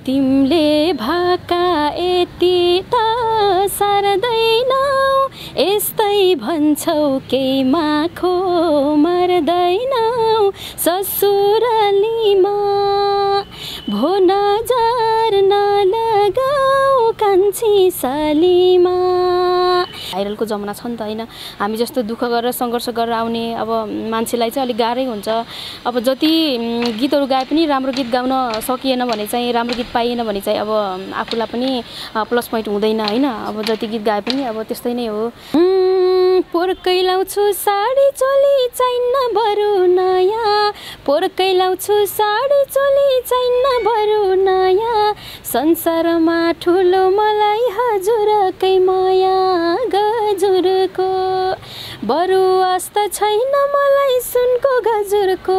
तिमीले भाका यति त सार्दैनौ यस्तै भन्छौ केही माखो मर्दैनौ ससुरालीमा भो नजर नलगाऊ कान्छी सालीमा। भाइरलको जमाना छ नि त हैन, हामी जस्तो दुःख गरेर सङ्घर्ष गरेर आउने अब मान्छेलाई चाहिँ अलिक गाह्रै हुन्छ। अब जति गीतहरू गाए पनि राम्रो गीत गाउन सकिएन भने चाहिँ, राम्रो गीत पाइएन भने चाहिँ अब आफूलाई पनि प्लस पोइन्ट हुँदैन हैन। अब जति गीत गाए पनि अब त्यस्तै नै हो। पोर्कै लाउँछु साडी चोली चाहिन्न बरु नयाँ, पोर्कै लाउँछु साडी चोली चाहिन्न बरु नयाँ, संसारमा ठुलो मलाई हजुरकै माया गजुरको, बरु आस्था छैन मलाई सुनको गजुरको,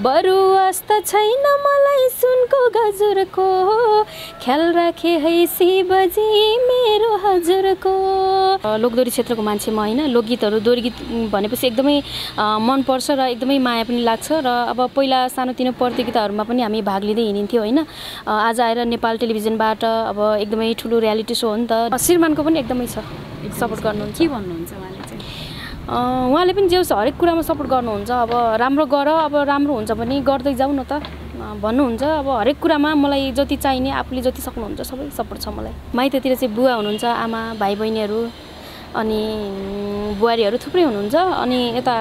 बरु आस्था छैन मलाई सुनको गजुरको, ख्याल राखे है शिवजी मेरो हजुरको। लोकदोरी क्षेत्रको मान्छे म हैन, लोकगीतहरू दोहोरी गीत भनेपछि एकदमै मनपर्छ र एकदमै माया पनि लाग्छ। र अब पहिला सानोतिनो प्रतियोगिताहरूमा पनि हामी भाग लिँदै हिँडिन्थ्यौँ हैन। आज आएर नेपाल टेलिभिजनबाट अब एकदमै ठुलो रियालिटी सो हो नि त। श्रीमानको पनि एकदमै छ, सपोर्ट गर्नुहुन्छ। के भन्नुहुन्छ उहाँले चाहिँ? उहाँले पनि जे होस् हरेक कुरामा सपोर्ट गर्नुहुन्छ। अब राम्रो गर, अब राम्रो हुन्छ भने गर्दै जाऊ न त भन्नुहुन्छ। अब हरेक कुरामा मलाई जति चाहिने आफूले जति सक्नुहुन्छ सबै सपोर्ट छ मलाई। माइततिर चाहिँ बुवा हुनुहुन्छ, आमा भाइ बहिनीहरू अनि बुहारीहरू थुप्रै हुनुहुन्छ, अनि यता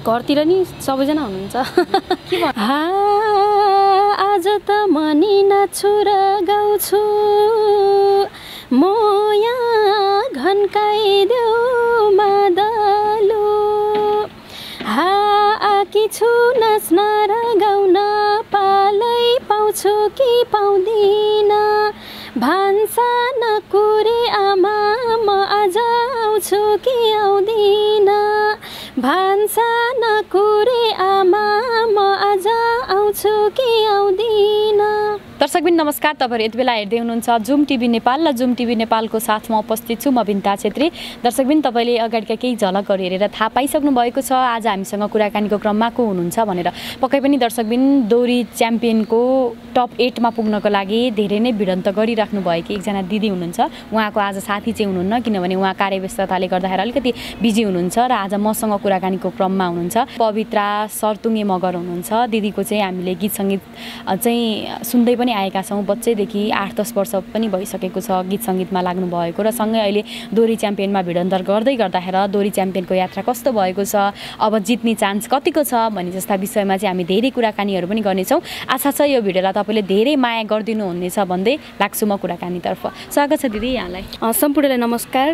घरतिर नि सबैजना हुनुहुन्छ। आज त मनी नाच्छु र गाउँछु म यहाँ घन्काइदेऊ मादलु, आकी छु नाच्न र गाउन पालै पाउँछु कि पाउँदिन, भान्सा नकुरे आमा म आज आउँछु कि आउँदिन, भान्सा नकुरे आमा म आज आउँछु कि आउँदिन। दर्शकबिन नमस्कार, तपाईहरु यति बेला हेर्दै हुनुहुन्छ जुम टिभी नेपाल र जुम टिभी नेपालको साथमा उपस्थित छु म बिन्ता छेत्री। दर्शकबिन तपाईले अगाडिका केही झलकहरु हेरेर थाहा पाइसक्नु भएको छ आज हामीसँग कुराकानीको क्रममा को हुनुहुन्छ भनेर। पक्कै पनि दर्शकबिन दोरी च्याम्पियनको टप 8 मा पुग्नको लागि धेरै नै भिडन्त गरिराख्नु भएको एकजना दिदी हुनुहुन्छ। उहाँको आज साथी चाहिँ हुनुहुन्न किनभने उहाँ कार्यव्यस्तताले गर्दाखेरि अलिकति बिजी हुनुहुन्छ र आज मसँग कुराकानीको क्रममा हुनुहुन्छ। पवित्रा सर्तुङ्गे मगर हुनुहुन्छ। दिदीको चाहिँ हामीले गीत संगीत चाहिँ सुन्दै पनि आएका छौं। बच्चैदेखि 8-10 वर्ष पनि भइसकेको छ गीत संगीतमा लाग्नु भएको र सँगै अहिले दोरी च्याम्पियनमा भिडन्तर गर्दै गर्दाखेरि दोरी च्याम्पियनको यात्रा कस्तो भएको छ, अब जित्ने चान्स कतिको छ भन्ने जस्ता विषयमा चाहिँ हामी धेरै कुराकानीहरू पनि गर्नेछौँ। आशा छ यो भिडियोलाई तपाईले धेरै माया गरिदिनु हुनेछ भन्दै लाग्छु म कुराकानीतर्फ। स्वागत छ दिदी यहाँलाई। सम्पूर्णलाई नमस्कार।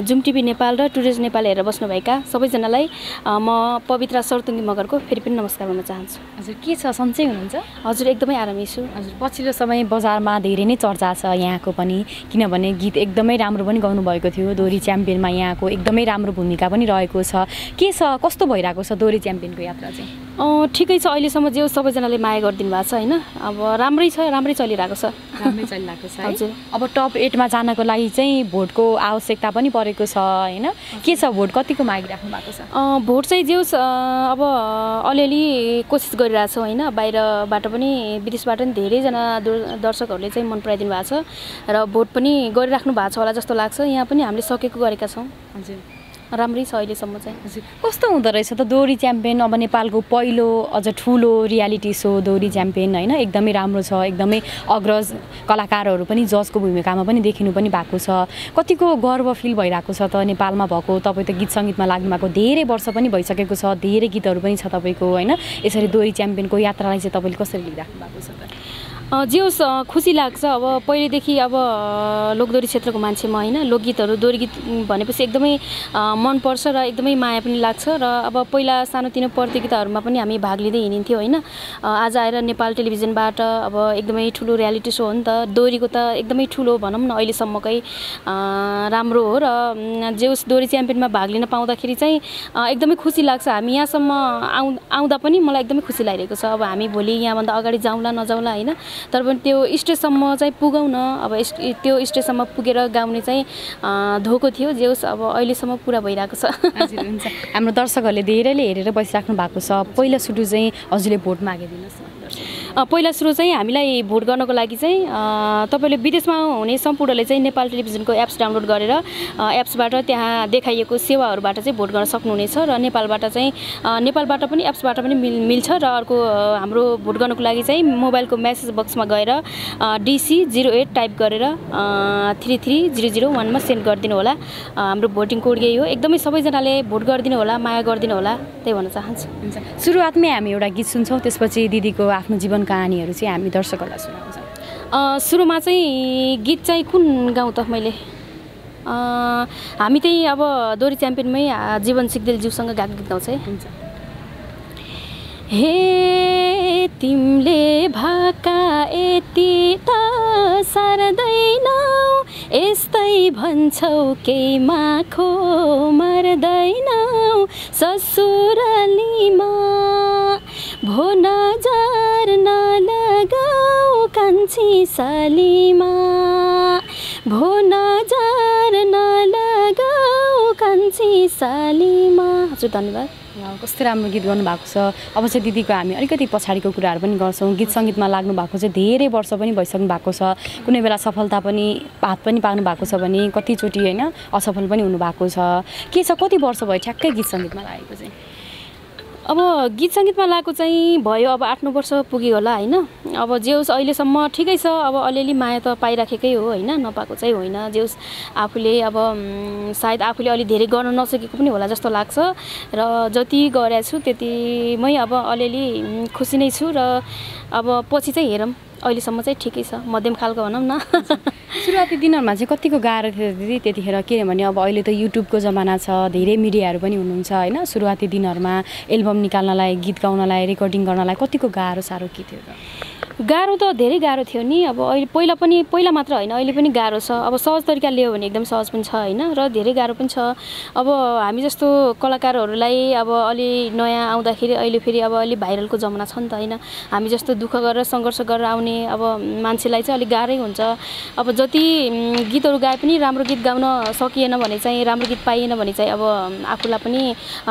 जुम टिभी नेपाल र टुरिज नेपाल हेरेर बस्नुभएका सबैजनालाई म पवित्रा सर्तुङ्गे मगरको फेरि पनि नमस्कार भन्न चाहन्छु। हजुर के छ, सन्चै हुनुहुन्छ? हजुर एकदमै आरामै छु। हजुर पछिल्लो समय बजारमा धेरै नै चर्चा छ यहाँको पनि, किनभने गीत एकदमै राम्रो पनि गाउनु भएको थियो। दोरी च्याम्पियनमा यहाँको एकदमै राम्रो भूमिका पनि रहेको छ। के छ, कस्तो भइरहेको छ दोरी च्याम्पियनको यात्रा चाहिँ? ठिकै छ, अहिलेसम्म जे सबैजनाले माया गरिदिनु भएको छ हैन। अब राम्रै छ, राम्रै चलिरहेको छ। राम्रै चलिरहेको छ हजुर। अब टप 8 मा जानको लागि चाहिँ भोटको आवश्यकता पनि परेको छ हैन? के छ, भोट कतिको मागिराख्नु भएको छ? भोट चाहिँ जे अब अलिअलि कोसिस गरिरहेको छौँ हैन। बाहिरबाट पनि विदेशबाट पनि धेरैजना दर्शकहरूले चाहिँ मन पराइदिनु भएको छ र भोट पनि गरिराख्नु भएको छ होला जस्तो लाग्छ। यहाँ पनि हामीले सकेको गरेका छौँ। हजुर राम्रै छ अहिलेसम्म चाहिँ। हजुर कस्तो हुँदो रहेछ त दोरी च्याम्पियन? अब नेपालको पहिलो अझ ठुलो रियालिटी सो दोरी च्याम्पियन हैन, एकदमै राम्रो छ। एकदमै अग्रज कलाकारहरू पनि जजको भूमिकामा पनि देखिनु पनि भएको छ। कतिको गर्व फिल भइरहेको छ त नेपालमा भएको? तपाईँ त गीत सङ्गीतमा लाग्नु भएको धेरै वर्ष पनि भइसकेको छ, धेरै गीतहरू पनि छ तपाईँको हैन। यसरी दोरी च्याम्पियनको यात्रालाई चाहिँ तपाईँले कसरी लिइराख्नु भएको छ त? जे होस् खुसी लाग्छ। अब पहिलेदेखि अब लोकदोरी क्षेत्रको मान्छे म हैन, लोकगीतहरू दोहोरी गीत भनेपछि एकदमै मनपर्छ र एकदमै माया पनि लाग्छ। र अब पहिला सानोतिनो प्रतियोगिताहरूमा पनि हामी भाग लिँदै हिँडिन्थ्यौँ हैन। आज आएर नेपाल टेलिभिजनबाट अब एकदमै ठुलो रियालिटी सो हो नि त। दोहोरीको त एकदमै ठुलो भनौँ न अहिलेसम्मकै राम्रो हो। र जे होस् दोहोरी च्याम्पियनमा भाग लिन पाउँदाखेरि चाहिँ एकदमै खुसी लाग्छ। हामी यहाँसम्म आउँदा पनि मलाई एकदमै खुसी लागिरहेको छ। अब हामी भोलि यहाँभन्दा अगाडि जाउँला नजाउँला हैन, तर पनि त्यो स्टेजसम्म चाहिँ पुगौँ न। अब त्यो स्टेजसम्म पुगेर गाउने चाहिँ धोको थियो। जे होस् अब अहिलेसम्म पुरा भइरहेको छ। हजुर हुन्छ। हाम्रो दर्शकहरूले धेरैले हेरेर बसिराख्नु भएको छ। पहिलो सुरु चाहिँ हजुरले भोट मागिदिनुहोस् न। पहिला सुरु चाहिँ हामीलाई भोट गर्नको लागि चाहिँ तपाईँले विदेशमा हुने सम्पूर्णले चाहिँ नेपाल टेलिभिजनको एप्स डाउनलोड गरेर एप्सबाट त्यहाँ देखाइएको सेवाहरूबाट चाहिँ भोट गर्न सक्नुहुनेछ र नेपालबाट पनि एप्सबाट पनि मिल्छ र अर्को हाम्रो भोट गर्नको लागि चाहिँ मोबाइलको मेसेज बक्समा गएर DC08 टाइप गरेर 33001 मा सेन्ड गरिदिनु होला। हाम्रो भोटिङ कोड यही हो। एकदमै सबैजनाले भोट गरिदिनु होला, माया गरिदिनु होला, त्यही भन्न चाहन्छु। हुन्छ, सुरुवातमै हामी एउटा गीत सुन्छौँ, त्यसपछि दिदीको आफ्नो जीवन कहानीहरू चाहिँ हामी दर्शकहरूलाई सुनाउँछौँ। सुरुमा चाहिँ गीत चाहिँ कुन गाउँ त मैले हामी त्यही अब दोरी च्याम्पियनमै जीवन सिग्देलज्यूसँग गाएको गीत गाउँछ है। हुन्छ। हे तिमीले भाका यति त सर्दैनौ, यस्तै भन्छौ केही माखो मर्दैनौ, ससुरालीमा भो नजर नलगाऊ कान्छी सालीमा, भो नजर नलगाऊ कान्छी सालीमा। हजुर धन्यवाद। कस्तो राम्रो गीत गर्नुभएको छ। अब चाहिँ दिदीको हामी अलिकति पछाडिको कुराहरू पनि गर्छौँ। गीत सङ्गीतमा लाग्नु भएको चाहिँ धेरै वर्ष पनि भइसक्नु भएको छ। कुनै बेला सफलता पनि हात पनि पाउनु भएको छ भने कतिचोटि होइन असफल पनि हुनुभएको छ। के छ, कति वर्ष भयो ठ्याक्कै गीत सङ्गीतमा लागेको चाहिँ? अब गीत सङ्गीतमा लागेको चाहिँ भयो अब 8-9 वर्ष पुग्यो होला होइन। अब जे होस् अहिलेसम्म ठिकै छ। अब अलिअलि माया त पाइराखेकै हो होइन, नपाएको चाहिँ होइन। जे होस् आफूले अब सायद आफूले अलि धेरै गर्न नसकेको पनि होला जस्तो लाग्छ र जति गरेको छु त्यतिमै अब अलिअलि खुसी नै छु र अब पछि चाहिँ हेरौँ। अहिलेसम्म चाहिँ ठिकै छ, मध्यम खालको भनौँ न। सुरुवाती दिनहरूमा चाहिँ कतिको गाह्रो थियो दिदी त्यतिखेर? किनभने अब अहिले त युट्युबको जमाना छ, धेरै मिडियाहरू पनि हुनुहुन्छ होइन। सुरुवाती दिनहरूमा एल्बम निकाल्नलाई, गीत गाउनलाई, रेकर्डिङ गर्नलाई कतिको गाह्रो साह्रो के थियो त? गाह्रो त धेरै गाह्रो थियो नि। अब अहिले पहिला मात्र होइन, अहिले पनि गाह्रो छ। अब सहज तरिका लियो भने एकदम सहज पनि छ होइन, र धेरै गाह्रो पनि छ। अब हामी जस्तो कलाकारहरूलाई अब अलि नयाँ आउँदाखेरि अहिले फेरि अब अलि भाइरलको जमाना छ नि त होइन। हामी जस्तो दुःख गरेर सङ्घर्ष गरेर आउने अब मान्छेलाई चाहिँ अलिक गाह्रै हुन्छ। अब जति गीतहरू गाए पनि राम्रो गीत गाउन सकिएन भने चाहिँ, राम्रो गीत पाइएन भने चाहिँ अब आफूलाई पनि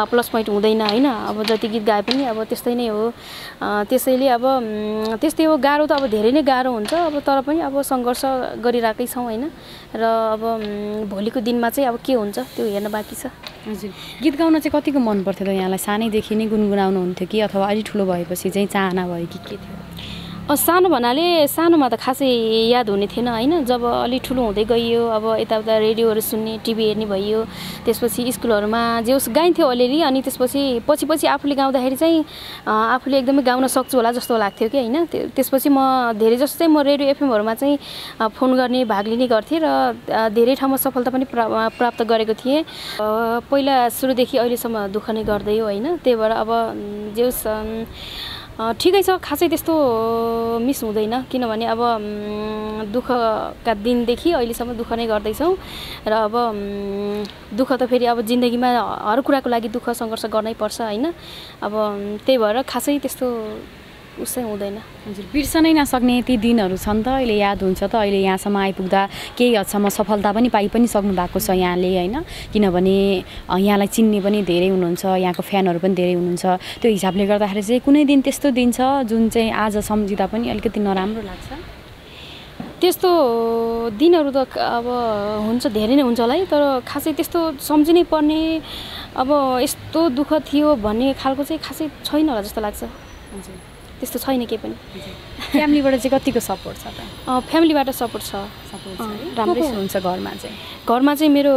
प्लस पोइन्ट हुँदैन होइन। अब जति गीत गाए पनि अब त्यस्तै नै हो। त्यसैले अब त्यस्तै हो, गाह्रो त अब धेरै नै गाह्रो हुन्छ। अब तर पनि अब सङ्घर्ष गरिरहेकै छौँ होइन। र अब भोलिको दिनमा चाहिँ अब के हुन्छ त्यो हेर्न बाँकी छ। हजुर, गीत गाउन चाहिँ कतिको मन पर्थ्यो त यहाँलाई? सानैदेखि नै गुनगुनाउनु हुन्थ्यो कि अथवा अलि ठुलो भएपछि चाहिँ चाहना भयो कि के थियो? सानो भन्नाले सानोमा त खासै याद हुने थिएन होइन। जब अलिक ठुलो हुँदै गइयो अब यताउता रेडियोहरू सुन्ने, टिभी हेर्ने भइयो, त्यसपछि स्कुलहरूमा जे होस् गाइन्थ्यो अलिअलि। अनि त्यसपछि पछि आफूले गाउँदाखेरि चाहिँ आफूले एकदमै गाउन सक्छु होला जस्तो लाग्थ्यो कि होइन। त्यसपछि म धेरै जस्तो चाहिँ म रेडियो एफएमहरूमा चाहिँ फोन गर्ने, भाग लिने गर्थेँ र धेरै ठाउँमा सफलता पनि प्राप्त गरेको थिएँ। पहिला सुरुदेखि अहिलेसम्म दुःख नै गर्दै हो होइन। त्यही भएर अब जे होस् ठिकै छ, खासै त्यस्तो मिस हुँदैन। किनभने अब दुःखका दिनदेखि अहिलेसम्म दुःख नै गर्दैछौँ र अब दुःख त फेरि अब जिन्दगीमा हर कुराको लागि दुःख सङ्घर्ष गर्नै पर्छ होइन। अब त्यही भएर खासै त्यस्तो उसै हुँदैन। हजुर, बिर्सनै नसक्ने ती दिनहरू छन् त, अहिले याद हुन्छ त? अहिले यहाँसम्म आइपुग्दा केही हदसम्म सफलता पनि सक्नु भएको छ यहाँले होइन। किनभने यहाँलाई चिन्ने पनि धेरै हुनुहुन्छ, यहाँको फ्यानहरू पनि धेरै हुनुहुन्छ। त्यो हिसाबले गर्दाखेरि चाहिँ कुनै दिन त्यस्तो दिन छ जुन चाहिँ आज सम्झिँदा पनि अलिकति नराम्रो लाग्छ? त्यस्तो दिनहरू त अब हुन्छ, धेरै नै हुन्छ होला है। तर खासै त्यस्तो सम्झिनै पर्ने अब यस्तो दुःख थियो भन्ने खालको चाहिँ खासै छैन होला जस्तो लाग्छ। हजुर, त्यस्तो छैन केही पनि। फ्यामिलीबाट चाहिँ कतिको सपोर्ट छ त? फ्यामिलीबाट सपोर्ट छ, राम्रै हुनुहुन्छ। घरमा चाहिँ मेरो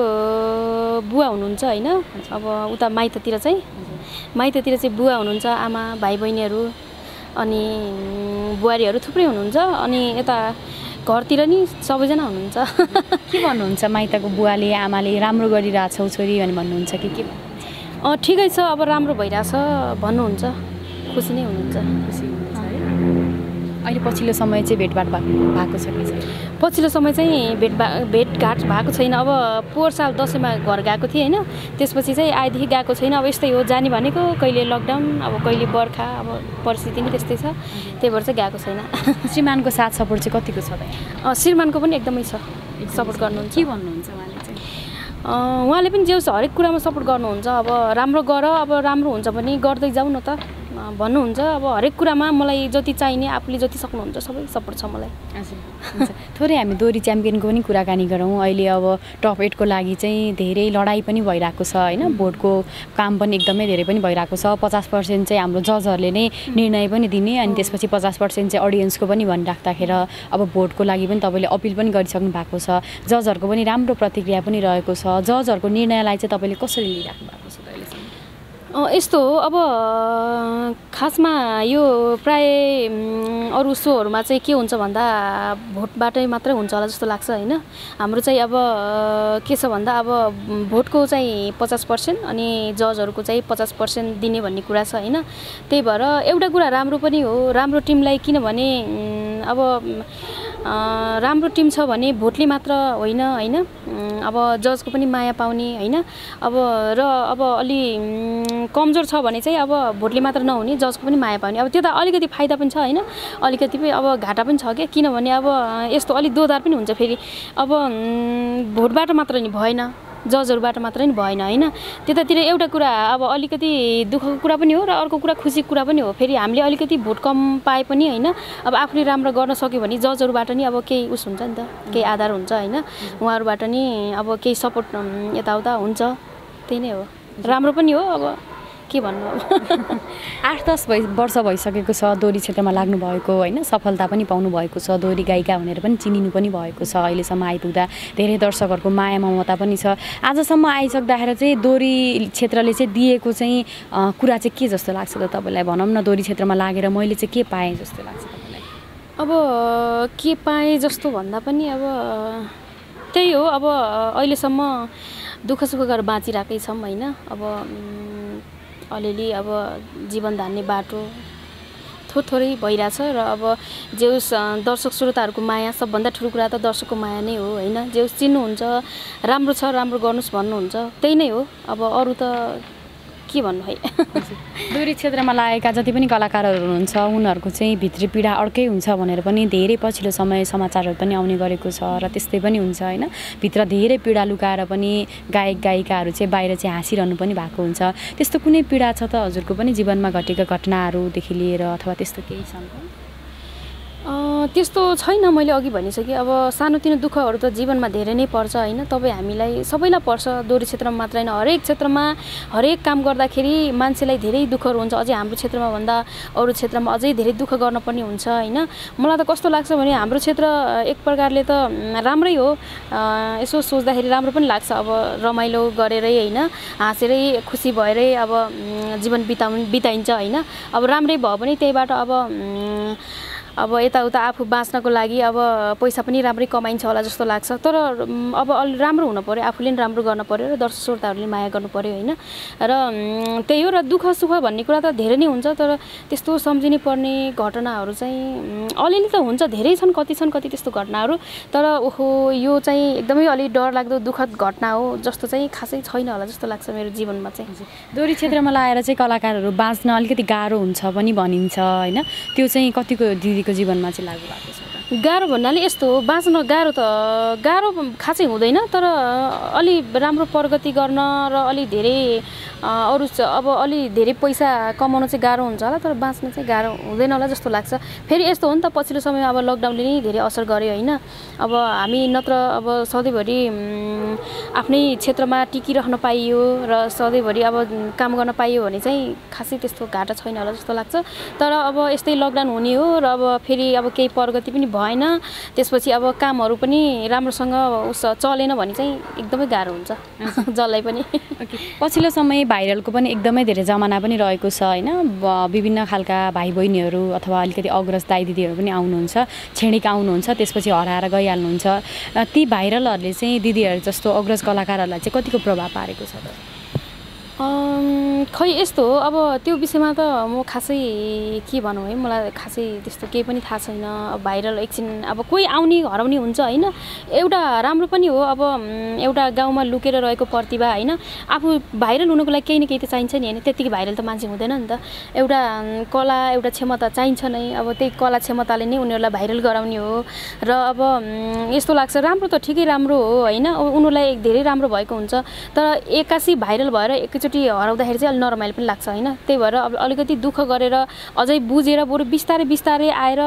बुवा हुनुहुन्छ होइन। अब उता माइततिर चाहिँ बुवा हुनुहुन्छ, आमा, भाइ बहिनीहरू अनि बुहारीहरू थुप्रै हुनुहुन्छ। अनि यता घरतिर नि सबैजना हुनुहुन्छ। के भन्नुहुन्छ माइतको बुवाले, आमाले? राम्रो गरिरहेछौ छोरी भने भन्नुहुन्छ कि के? ठिकै छ, अब राम्रो भइरहेछ भन्नुहुन्छ, खुसी नै हुनुहुन्छ। अहिले पछिल्लो समय चाहिँ भेटघाट भएको छ कि? पछिल्लो समय चाहिँ भेटघाट भएको छैन। अब पोहोर साल दसैँमा घर गएको थिएँ होइन। त्यसपछि चाहिँ आएदेखि गएको छैन। अब यस्तै हो, जाने भनेको कहिले लकडाउन, अब कहिले बर्खा, अब परिस्थिति नै त्यस्तै छ। त्यही भएर चाहिँ गएको छैन। श्रीमानको साथ सपोर्ट चाहिँ कतिको छ त? श्रीमानको पनि एकदमै छ, सपोर्ट गर्नुहुन्छ। के भन्नुहुन्छ उहाँले चाहिँ? उहाँले पनि जे होस् हरेक कुरामा सपोर्ट गर्नुहुन्छ। अब राम्रो गर, अब राम्रो हुन्छ भने गर्दै जाऊ न त भन्नुहुन्छ अब हरेक कुरामा मलाई जति चाहिने आफूले जति सक्नुहुन्छ सबै सपोर्ट छ मलाई। हुन्छ थोरै हामी दोहोरी च्याम्पियनको पनि कुराकानी गरौँ। अहिले अब टप 8 को लागि चाहिँ धेरै लडाइँ पनि भइरहेको छ होइन, बोर्डको काम पनि एकदमै धेरै पनि भइरहेको छ। 50% चाहिँ हाम्रो जजहरूले नै निर्णय पनि दिने अनि त्यसपछि 50% चाहिँ अडियन्सको पनि भनिराख्दाखेरि अब बोर्डको लागि पनि तपाईँले अपिल पनि गरिसक्नु भएको छ, जजहरूको पनि राम्रो प्रतिक्रिया पनि रहेको छ। जजहरूको निर्णयलाई चाहिँ तपाईँले कसरी लिइराख्नु भएको छ अहिलेसम्म? यस्तो हो अब खासमा यो प्राय अरू सोहरूमा चाहिँ के हुन्छ भन्दा भोटबाटै मात्रै हुन्छ होला जस्तो लाग्छ होइन। हाम्रो चाहिँ अब के छ भन्दा अब भोटको चाहिँ 50% अनि जजहरूको चाहिँ 50% दिने भन्ने कुरा छ होइन। त्यही भएर एउटा कुरा राम्रो पनि हो, राम्रो टिमलाई, किनभने अब राम्रो टिम छ भने भोटले मात्र होइन होइन, अब जजको पनि माया पाउने होइन। अब र अब अलि कमजोर छ भने चाहिँ अब भोटले मात्र नहुने, जजको पनि माया पाउने। अब त्यो त अलिकति फाइदा पनि छ होइन, अलिकति पनि अब घाटा पनि छ क्या, किनभने अब यस्तो अलिक दोधार पनि हुन्छ फेरि। अब भोटबाट मात्र नि भएन, जजहरूबाट मात्रै नि भएन होइन। त्यतातिर एउटा कुरा अब अलिकति दुःखको कुरा पनि हो र अर्को कुरा खुसीको कुरा पनि हो। फेरि हामीले अलिकति भोट कम पाए पनि होइन, अब आफूले राम्रो गर्न सक्यो भने जजहरूबाट नि अब केही उस हुन्छ नि त, केही आधार हुन्छ होइन, उहाँहरूबाट नि अब केही सपोर्ट यताउता हुन्छ। त्यही नै हो, राम्रो पनि हो। अब के भन्नु, 8-10 वर्ष भइसकेको छ दोहोरी क्षेत्रमा लाग्नु भएको होइन, सफलता पनि पाउनु भएको छ, दोहोरी गायिका भनेर पनि चिनिनु पनि भएको छ। अहिलेसम्म आइपुग्दा धेरै दर्शकहरूको माया ममता पनि छ। आजसम्म आइसक्दाखेरि चाहिँ दोहोरी क्षेत्रले चाहिँ दिएको चाहिँ कुरा चाहिँ के जस्तो लाग्छ त तपाईँलाई? भनौँ न, दोहोरी क्षेत्रमा लागेर मैले चाहिँ के पाएँ जस्तो लाग्छ तपाईँलाई? अब के पाएँ जस्तो भन्दा पनि अब त्यही हो, अब अहिलेसम्म दुःख सुख गरेर बाँचिरहेकै छौँ होइन। अब अलिअलि अब जीवन धान्ने बाटो थोरै भइरहेछ र अब जे उस दर्शक श्रोताहरूको माया, सबभन्दा ठुलो कुरा त दर्शकको माया नै हो होइन। जे उस चिन्नुहुन्छ, राम्रो छ राम्रो गर्नुहोस् भन्नुहुन्छ, त्यही नै हो। अब अरू त के भन्नु है। दोहोरी क्षेत्रमा लागेका जति पनि कलाकारहरू हुनुहुन्छ उनीहरूको चाहिँ भित्री पीडा अर्कै हुन्छ भनेर पनि धेरै पछिल्लो समय समाचारहरू पनि आउने गरेको छ र त्यस्तै पनि हुन्छ होइन। भित्र धेरै पीडा लुकाएर पनि गायक गायिकाहरू चाहिँ बाहिर चाहिँ हाँसिरहनु पनि भएको हुन्छ। त्यस्तो कुनै पीडा छ त हजुरको पनि जीवनमा घटेका घटनाहरूदेखि लिएर अथवा त्यस्तो केही छ? त्यस्तो छैन, मैले अघि भनिसकेँ। अब सानोतिनो दुःखहरू त जीवनमा धेरै नै पर्छ होइन, तपाईँ हामीलाई सबैलाई पर्छ। दोहोरी क्षेत्रमा मात्र होइन, हरेक क्षेत्रमा हरेक काम गर्दाखेरि मान्छेलाई धेरै दुःखहरू हुन्छ। अझै हाम्रो क्षेत्रमा भन्दा अरू क्षेत्रमा अझै धेरै दुःख गर्नुपर्ने हुन्छ होइन। मलाई त कस्तो लाग्छ भने हाम्रो क्षेत्र एक प्रकारले त राम्रै हो, यसो सोच्दाखेरि राम्रो पनि लाग्छ। अब रमाइलो गरेरै होइन, हाँसेरै खुसी भएरै अब जीवन बिताइन्छ होइन। अब राम्रै भयो भने त्यहीबाट अब यताउता आफू बाँच्नको लागि अब पैसा पनि राम्रै कमाइन्छ होला जस्तो लाग्छ। तर अब अलि राम्रो हुनु पऱ्यो, आफूले पनि राम्रो गर्नु पऱ्यो र दर्शक श्रोताहरूले माया गर्नु पऱ्यो होइन। र त्यही हो, र दुःख सुख भन्ने कुरा त धेरै नै हुन्छ, तर त्यस्तो सम्झिनु पर्ने घटनाहरू चाहिँ अलिअलि त हुन्छ, धेरै छन् कति त्यस्तो घटनाहरू। तर ओहो यो चाहिँ एकदमै अलि डरलाग्दो दुःखद घटना हो जस्तो चाहिँ खासै छैन होला जस्तो लाग्छ मेरो जीवनमा चाहिँ। दोहोरी क्षेत्रमा लागेर चाहिँ कलाकारहरू बाँच्न अलिकति गाह्रो हुन्छ पनि भनिन्छ होइन, त्यो चाहिँ कतिको दिदीको जीवनमा चाहिँ लाग्नु भएको छ? गाह्रो भन्नाले यस्तो हो, बाँच्न गाह्रो त गाह्रो खासै हुँदैन, तर अलि राम्रो प्रगति गर्न र अलि धेरै अरू अब अलि धेरै पैसा कमाउनु चाहिँ गाह्रो हुन्छ होला, तर बाँच्न चाहिँ गाह्रो हुँदैन होला जस्तो लाग्छ। फेरि यस्तो हो नि त, पछिल्लो समय अब लकडाउनले नै धेरै असर गर्यो होइन। अब हामी नत्र अब सधैँभरि आफ्नै क्षेत्रमा टिकिरहन पाइयो र सधैँभरि अब काम गर्न पाइयो भने चाहिँ खासै त्यस्तो घाटा छैन होला जस्तो लाग्छ। तर अब यस्तै लकडाउन हुने हो र अब फेरि अब केही प्रगति पनि भएन, त्यसपछि अब कामहरू पनि राम्रोसँग चलेन भने चाहिँ एकदमै गाह्रो हुन्छ जसलाई पनि। पछिल्लो समय भाइरलको पनि एकदमै धेरै जमाना पनि रहेको छ होइन। विभिन्न खालका भाइ बहिनीहरू अथवा अलिकति अग्रज दाइ दिदीहरू पनि आउनुहुन्छ, छेडिक आउनुहुन्छ, त्यसपछि हराएर गइहाल्नुहुन्छ। ती भाइरलहरूले चाहिँ दिदीहरू जस्तो अग्रज कलाकारहरूलाई चाहिँ कतिको प्रभाव पारेको छ त? खै यस्तो हो, अब त्यो विषयमा त म खासै के भनौँ है, मलाई खासै त्यस्तो केही पनि थाहा छैन। भाइरल एकछिन अब कोही आउने हराउने हुन्छ होइन। एउटा राम्रो पनि हो, अब एउटा गाउँमा लुकेर रहेको प्रतिभा होइन, आफू भाइरल हुनुको लागि केही न केही त चाहिन्छ नि होइन। त्यत्तिकै भाइरल त मान्छे हुँदैन नि त, एउटा कला एउटा क्षमता चाहिन्छ नै। अब त्यही कला क्षमताले नै उनीहरूलाई भाइरल गराउने हो। र अब यस्तो लाग्छ राम्रो त ठिकै राम्रो हो होइन, उनीहरूलाई धेरै राम्रो भएको हुन्छ, तर एक्कासी भाइरल भएर एकैचोटि एकैचोटि हराउँदाखेरि चाहिँ अलिक नरमाइलो पनि लाग्छ होइन। त्यही भएर अब अलिकति दुःख गरेर अझै बुझेर बरु बिस्तारै बिस्तारै आएर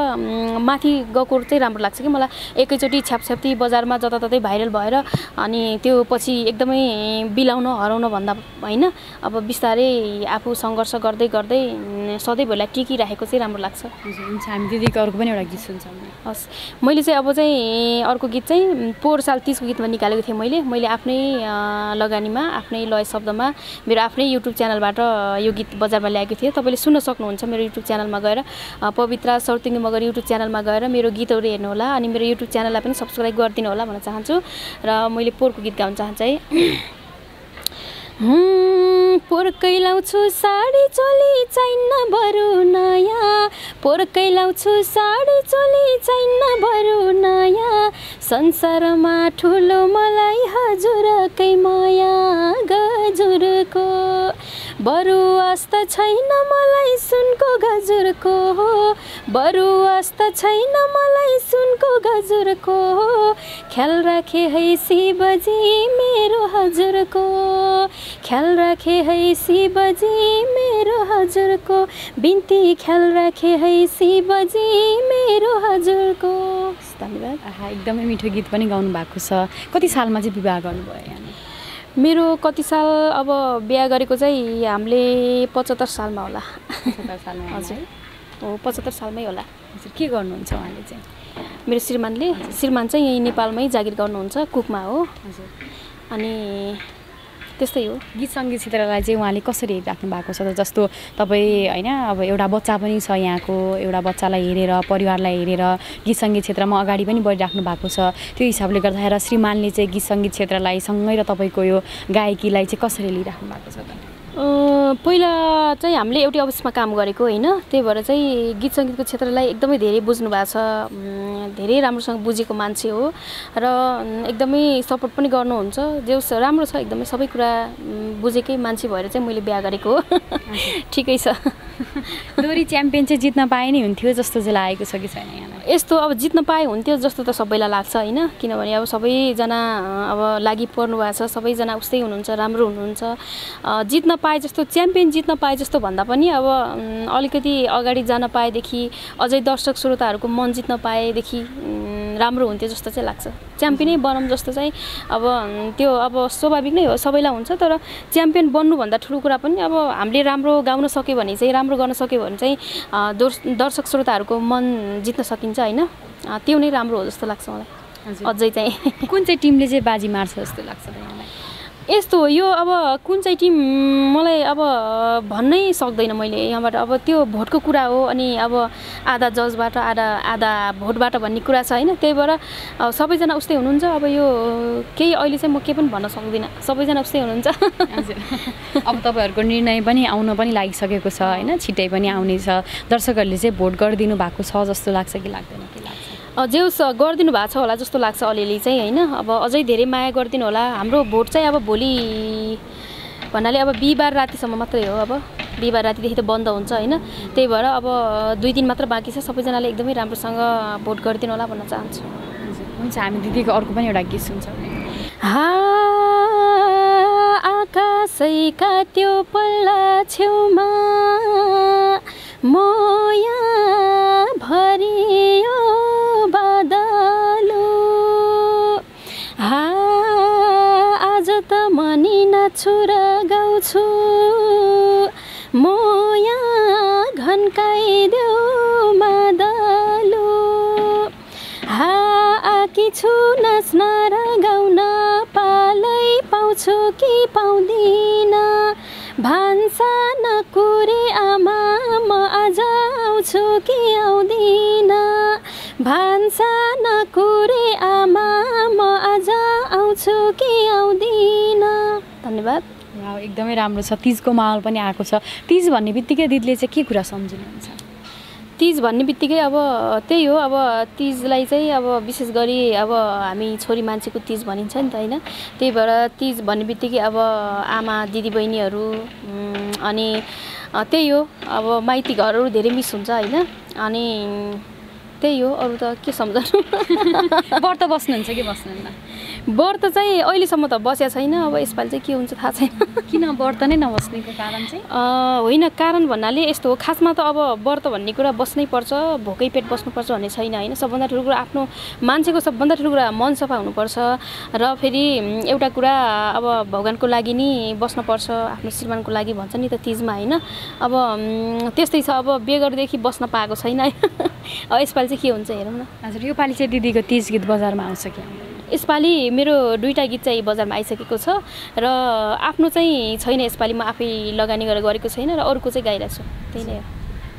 माथि गएको चाहिँ राम्रो लाग्छ कि मलाई। एकैचोटि छ्यापछ्याप्ती बजारमा जताततै भाइरल भएर अनि त्यो पछि एकदमै बिलाउन हराउन भन्दा होइन, अब बिस्तारै आफू सङ्घर्ष गर्दै गर्दै सधैँभरिलाई टिकिराखेको चाहिँ राम्रो लाग्छ। हुन्छ, हामी दिदीको अर्को पनि एउटा गीत सुन्छौँ। हस्, मैले चाहिँ अब चाहिँ अर्को गीत चाहिँ पोहोर साल 30 को गीतमा निकालेको थिएँ मैले आफ्नै लगानीमा आफ्नै लय शब्दमा मेरो आफ्नै युट्युब च्यानलबाट यो गीत बजारमा ल्याएको थिएँ। तपाईँले सुन्न सक्नुहुन्छ मेरो युट्युब च्यानलमा गएर, पवित्रा सौतिङ्गे मगर युट्युब च्यानलमा गएर मेरो गीतहरू हेर्नुहोला अनि मेरो युट्युब च्यानललाई पनि सब्सक्राइब गरिदिनु होला भन्न चाहन्छु। र मैले पोहोरको गीत गाउन चाहन्छु है। पोर्कै लाउँछु साडी चोली चाहिन्न बरु नयाँ, पोर्कै लाउँछु साडी चोली चाहिन्न बरु नयाँ, संसारमा ठुलो मलाई हजुरकै माया गजुरको, बरु आस्था छैन मलाई सुनको गजुरको, बरु आस्था छैन मलाई सुनको गजुरको, ख्याल राखे है शिवजी मेरो हजुरको, ख्याल राखे है शिवजी मेरो हजुरको, बिन्ती ख्याल राखे है शिवजी मेरो हजुरको। धन्यवाद। एकदमै मिठो गीत पनि गाउनु भएको छ। कति सालमा चाहिँ विवाह गर्नुभयो यहाँले? मेरो कति साल अब बिहा गरेको चाहिँ हामीले 75 सालमा होला। 75 सालमा? हजुर हो, 75 सालमै होला। हजुर, के गर्नुहुन्छ उहाँले चाहिँ? मेरो श्रीमान चाहिँ यहीँ नेपालमै जागिर गर्नुहुन्छ, कुकमा हो। हजुर, अनि त्यस्तै हो। गीत सङ्गीत क्षेत्रलाई चाहिँ उहाँले कसरी हेरिराख्नु भएको छ? जस्तो तपाईँ होइन, अब एउटा बच्चा पनि छ यहाँको, एउटा बच्चालाई हेरेर परिवारलाई हेरेर गीत सङ्गीत क्षेत्रमा अगाडि पनि बढिराख्नु भएको छ। त्यो हिसाबले गर्दाखेरि श्रीमानले चाहिँ गीत सङ्गीत क्षेत्रलाई सँगै र तपाईँको यो गायकीलाई चाहिँ कसरी लिइराख्नु भएको छ त? पहिला चाहिँ हामीले एउटै अफिसमा काम गरेको होइन, त्यही भएर चाहिँ गीत सङ्गीतको क्षेत्रलाई एकदमै धेरै बुझ्नु भएको छ, धेरै राम्रोसँग बुझेको मान्छे हो र एकदमै सपोर्ट पनि गर्नुहुन्छ। जो राम्रो छ, एकदमै सबै कुरा बुझेकै मान्छे भएर चाहिँ मैले बिहा गरेको हो। ठिकै छ। दोहोरी च्याम्पियन चाहिँ जित्न पाए नै हुन्थ्यो जस्तो चाहिँ लागेको छ कि छैन यहाँलाई? यस्तो अब जित्न पाए हुन्थ्यो जस्तो त सबैलाई लाग्छ होइन, किनभने अब सबैजना अब लागि पर्नु भएको छ, सबैजना उस्तै हुनुहुन्छ, राम्रो हुनुहुन्छ। जित्न पाए जस्तो, च्याम्पियन जित्न पाए जस्तो भन्दा पनि अब अलिकति अगाडि जान पाएदेखि, अझै दर्शक श्रोताहरूको मन जित्न पाएदेखि राम्रो हुन्थ्यो जस्तो चाहिँ लाग्छ। च्याम्पियनै बनाऊँ जस्तो चाहिँ अब त्यो अब स्वाभाविक नै हो, सबैलाई हुन्छ। तर च्याम्पियन बन्नुभन्दा ठुलो कुरा पनि अब हामीले राम्रो गाउन सक्यो भने चाहिँ, राम्रो गर्न सक्यो भने चाहिँ दर्शक श्रोताहरूको मन जित्न सकिन्छ होइन। त्यो नै राम्रो हो जस्तो लाग्छ मलाई अझै चाहिँ। कुन चाहिँ टिमले चाहिँ बाजी मार्छ जस्तो लाग्छ यहाँलाई? यस्तो हो यो, अब कुन चाहिँ टिम मलाई अब भन्नै सक्दैन मैले यहाँबाट। अब त्यो भोटको कुरा हो अनि अब आधा जजबाट आधा भोटबाट भन्ने कुरा छ होइन। त्यही भएर सबैजना उस्तै हुनुहुन्छ। अब यो केही अहिले चाहिँ म के पनि भन्न सक्दिनँ, सबैजना उस्तै हुनुहुन्छ। हजुर, अब तपाईँहरूको निर्णय पनि आउन पनि लागिसकेको छ होइन, छिट्टै पनि आउनेछ। दर्शकहरूले चाहिँ भोट गरिदिनु भएको छ जस्तो लाग्छ कि लाग्दैन? के लाग्छ? जे गरिदिनु भएको छ होला जस्तो लाग्छ अलिअलि चाहिँ होइन। अब अझै धेरै माया गरिदिनु होला। हाम्रो भोट चाहिँ अब भोलि भन्नाले अब बिहिबार रातिसम्म मात्रै हो। अब बिहिबार रातिदेखि त बन्द हुन्छ होइन। त्यही भएर अब 2 दिन मात्र बाँकी छ। सबैजनाले एकदमै राम्रोसँग भोट गरिदिनु होला भन्न चाहन्छु। हुन्छ, हामी दिदीको अर्को पनि एउटा गीत सुन्छौँ। आकाशैका त्यो पल्ला छेउमा मोया भरियो बादलो, आज त मनी नाचुर गाउँछु मोया घन्काइदेऊ मादलो, आकी छु नाच्न र गाउन पालै पाउँछु कि पाउँदिन, भान्सा नकुरे आमा म आज आउँछु कि आउँदिन, भान्सा नकुरे आमा म आज आउँछु कि आउँदिन। धन्यवाद। एकदमै राम्रो छ। तीजको माहौल पनि आएको छ। तीज भन्ने बित्तिकै दिदीले चाहिँ के कुरा सम्झिनुहुन्छ? तीज भन्ने बित्तिकै अब त्यही हो। अब तीजलाई चाहिँ अब विशेष गरी अब हामी छोरी मान्छेको तीज भनिन्छ नि त होइन। त्यही भएर तीज भन्ने बित्तिकै अब आमा दिदीबहिनीहरू अनि त्यही हो। अब माइती घरहरू धेरै मिस हुन्छ होइन। अनि त्यही हो, अरू त के सम्झनु। व्रत बस्नुहुन्छ कि बस्नुहुन्न? व्रत चाहिँ अहिलेसम्म त बसेको छैन, अब यसपालि चाहिँ के हुन्छ थाहा छैन। किन व्रत नै नबस्नेको कारण चाहिँ? होइन, कारण भन्नाले यस्तो हो, खासमा त अब व्रत भन्ने कुरा बस्नै पर्छ, भोकै पेट बस्नुपर्छ भन्ने छैन होइन। सबभन्दा ठुलो कुरा आफ्नो मान्छेको सबभन्दा ठुलो कुरा मन सफा हुनुपर्छ र फेरि एउटा कुरा अब भगवान्को लागि नि बस्नुपर्छ, आफ्नो श्रीमानको लागि भन्छ नि त तीजमा होइन। अब त्यस्तै छ, अब बेगरदेखि बस्न पाएको छैन है। अब यसपालि चाहिँ के हुन्छ हेरौँ न। हजुर, योपालि चाहिँ दिदीको तीज गीत बजारमा आउँछ कि? यसपालि मेरो 2टा गीत चाहिँ बजारमा आइसकेको छ र आफ्नो चाहिँ छैन, यसपालि म आफै लगानी गरेर गरेको छैन र अरूको चाहिँ गाइरहेको छु, त्यही नै हो।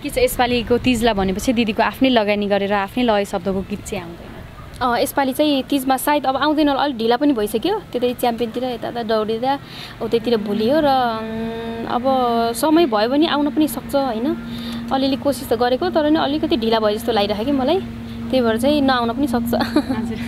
के छ यसपालिको तीजलाई भनेपछि दिदीको आफ्नै लगानी गरेर आफ्नै लय शब्दको गीत चाहिँ आउँदैन? यसपालि चाहिँ तीजमा सायद अब आउँदैन होला, अलिक ढिला पनि भइसक्यो, त्यतै च्याम्पियनतिर यता दौडिँदा उतैतिर भुलियो र अब समय भयो भने आउन पनि सक्छ होइन। अलिअलि कोसिस त गरेको, तर नि अलिकति ढिला भयो जस्तो लागिरहेको कि मलाई, त्यही भएर चाहिँ नआउन पनि सक्छ। हजुर।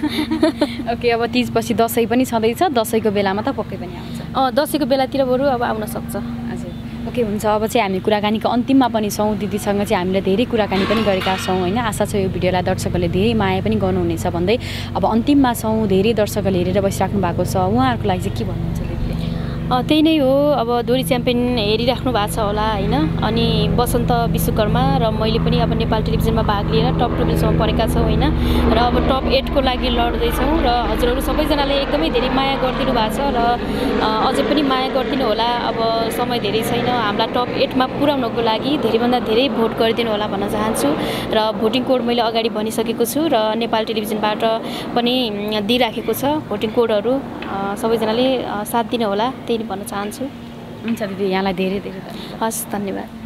ओके, अब तीजपछि दसैँ पनि छँदैछ, दसैँको बेलामा त पक्कै पनि आउँछ? दसैँको बेलातिर बरु अब आउन सक्छ। हजुर, ओके हुन्छ। अब चाहिँ हामी कुराकानीको अन्तिममा पनि छौँ, दिदीसँग चाहिँ हामीले धेरै कुराकानी पनि गरेका छौँ होइन। आशा छ यो भिडियोलाई दर्शकहरूले धेरै माया पनि गर्नुहुनेछ भन्दै अब अन्तिममा छौँ। धेरै दर्शकहरूले हेरेर बसिराख्नु भएको छ, उहाँहरूको लागि चाहिँ के भन्नुहुन्छ दिदीले? त्यही नै हो, अब दोरी च्याम्पियन हेरिराख्नु भएको छ होला होइन। अनि वसन्त विश्वकर्मा र मैले पनि अब नेपाल टेलिभिजनमा भाग लिएर टप 12सम्म परेका छौँ होइन। र अब टप 8को लागि लड्दैछौँ र हजुरहरू सबैजनाले एकदमै धेरै माया गरिदिनु भएको छ र अझै पनि माया गरिदिनु होला। अब समय धेरै छैन, हामीलाई टप 8मा पुर्याउनको लागि धेरैभन्दा धेरै भोट गरिदिनु होला भन्न चाहन्छु। र भोटिङ कोड मैले अगाडि भनिसकेको छु र नेपाल टेलिभिजनबाट पनि दिइराखेको छ भोटिङ कोडहरू, सबैजनाले साथ दिनु होला, त्यही भन्न चाहन्छु। हुन्छ दिदी, यहाँलाई धेरै धेरै धन्यवाद। हस्, धन्यवाद।